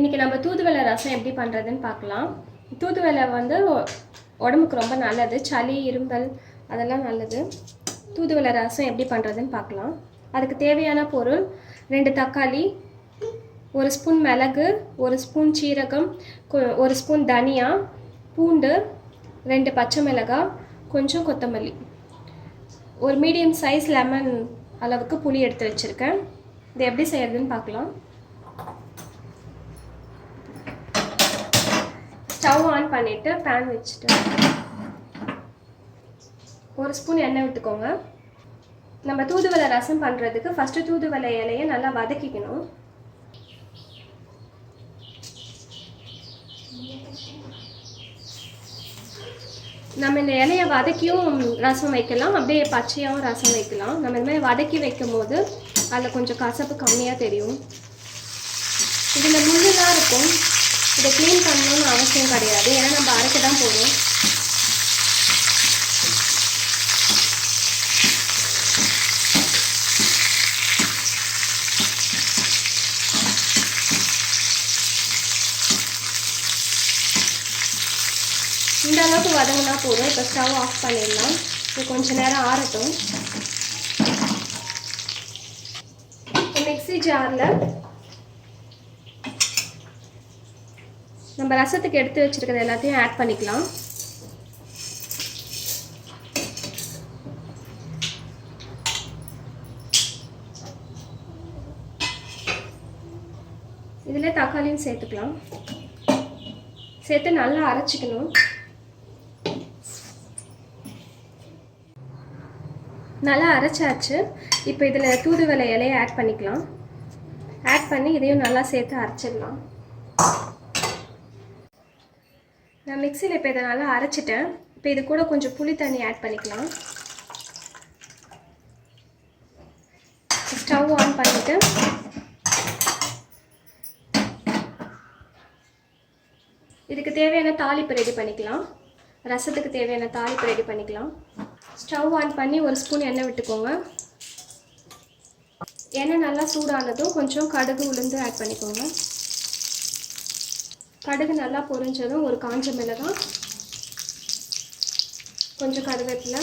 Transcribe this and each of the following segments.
இன்றைக்கி நம்ம தூதுவளை ரசம் எப்படி பண்ணுறதுன்னு பார்க்கலாம். தூதுவளை வந்து உடம்புக்கு ரொம்ப நல்லது, சளி இரும்பல் அதெல்லாம் நல்லது. தூதுவளை ரசம் எப்படி பண்ணுறதுன்னு பார்க்கலாம். அதுக்கு தேவையான பொருள் 2 தக்காளி, 1 ஸ்பூன் மிளகு, 1 ஸ்பூன் சீரகம், 1 ஸ்பூன் தனியா, பூண்டு, 2 பச்சை மிளகாய், கொஞ்சம் கொத்தமல்லி, ஒரு மீடியம் சைஸ் லெமன் அளவுக்கு புளி எடுத்து வச்சுருக்கேன். இது எப்படி செய்யறதுன்னு பார்க்கலாம். ஸ்டவ் ஆன் பண்ணிவிட்டு பேன் வச்சுட்டு 1 ஸ்பூன் எண்ணெய் விட்டுக்கோங்க. நம்ம தூதுவளை ரசம் பண்ணுறதுக்கு ஃபஸ்ட்டு தூதுவளை இலையை நல்லா வதக்கிக்கணும். நம்ம இந்த இலையை வதக்கியும் ரசம் வைக்கலாம், அப்படியே பச்சையாகவும் ரசம் வைக்கலாம். நம்ம இந்த மாதிரி வதக்கி வைக்கும் போது அதில் கொஞ்சம் கசப்பு கம்மியாக தெரியும். இதில் முள்ளுலாம் இருக்கும், இதை க்ளீன் பண்ணணும்னு அவசியம் கிடையாது, ஏன்னா நம்ம அரைக்க தான் போதும். இந்த அளவுக்கு வதங்கினா போதும். இப்போ ஸ்டவ் ஆஃப் பண்ணிடலாம். இது கொஞ்சம் நேரம் ஆறட்டும். மிக்ஸி ஜாரில் நம்ம ரசத்துக்கு எடுத்து வச்சிருக்கிறது எல்லாத்தையும் ஆட் பண்ணிக்கலாம். இதில் தக்காளியும் சேர்த்துக்கலாம். சேர்த்து நல்லா அரைச்சிக்கணும். நல்லா அரைச்சாச்சு. இப்போ இதில் தூதுவளை இலையை ஆட் பண்ணிக்கலாம். ஆட் பண்ணி இதையும் நல்லா சேர்த்து அரைச்சிடலாம். நான் மிக்சியில் இப்போ இதை நல்லா அரைச்சிட்டேன். இப்போ இது கூட கொஞ்சம் புளி தண்ணி ஆட் பண்ணிக்கலாம். ஸ்டவ் ஆன் பண்ணிவிட்டு இதுக்கு தேவையான தாளிப்பு ரெடி பண்ணிக்கலாம். ரசத்துக்கு தேவையான தாளிப்பு ரெடி பண்ணிக்கலாம். ஸ்டவ் ஆன் பண்ணி 1 ஸ்பூன் எண்ணெய் விட்டுக்கோங்க. எண்ணெய் நல்லா சூடானதும் கொஞ்சம் கடுகு உளுந்து ஆட் பண்ணிக்கோங்க. கடுகு நல்லா பொரிஞ்சதும் ஒரு காஞ்ச மிளகாய், கொஞ்சம் கருவேப்பிலை,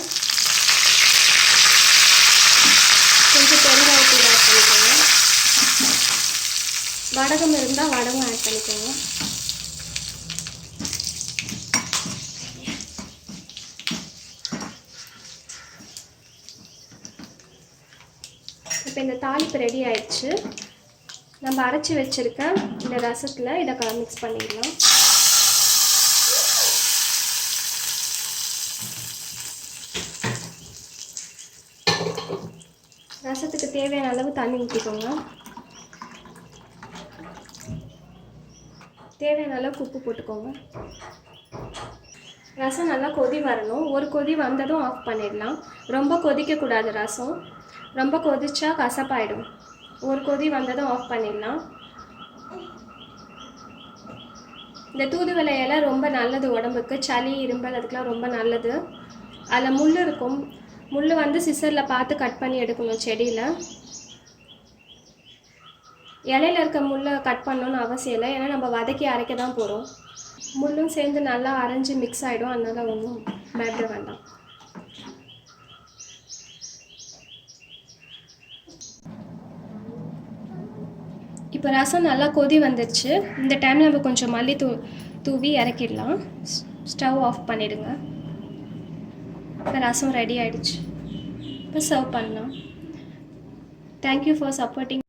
கொஞ்சம் பெருங்காயத்தூள் ஆட் பண்ணிக்கோங்க. வடகம் இருந்தால் வடகம் ஆட் பண்ணிக்கோங்க. இப்போ இந்த தாளிப்பு ரெடி ஆயிடுச்சு. நம்ம அரைச்சி வச்சுருக்க இந்த ரசத்தில் இதை மிக்ஸ் பண்ணிடலாம். ரசத்துக்கு தேவையான அளவு தண்ணி ஊற்றிக்கோங்க. தேவையான அளவுக்கு உப்பு போட்டுக்கோங்க. ரசம் நல்லா கொதி வரணும். ஒரு கொதி வந்ததும் ஆஃப் பண்ணிடலாம். ரொம்ப கொதிக்கக்கூடாது ரசம், ரொம்ப கொதிச்சா கசப்பாயிடும். ஒரு கொதி வந்ததும் ஆஃப் பண்ணிடலாம். இந்த தூதுவளை இலை ரொம்ப நல்லது உடம்புக்கு, சளி இரும்பல் அதுக்கெலாம் ரொம்ப நல்லது. அதில் முள் இருக்கும், முள் வந்து சிசரில் பார்த்து கட் பண்ணி எடுக்கணும். செடியில் இலையில் இருக்க முள்ளை கட் பண்ணணும்னு அவசியம் இல்லை, ஏன்னா நம்ம வதக்கி அரைக்க தான் போகிறோம். முள்ளும் சேர்ந்து நல்லா அரைஞ்சி மிக்ஸ் ஆகிடும், அதனால் ஒன்றும் பயப்பட வேண்டாம். இப்போ ரசம் நல்லா கொதி வந்துடுச்சு. இந்த டைமில் நம்ம கொஞ்சம் மல்லி தூவி இறக்கிடலாம். ஸ்டவ் ஆஃப் பண்ணிவிடுங்க. இப்போ ரசம் ரெடி ஆகிடுச்சு. இப்போ சர்வ் பண்ணலாம். Thank you for supporting.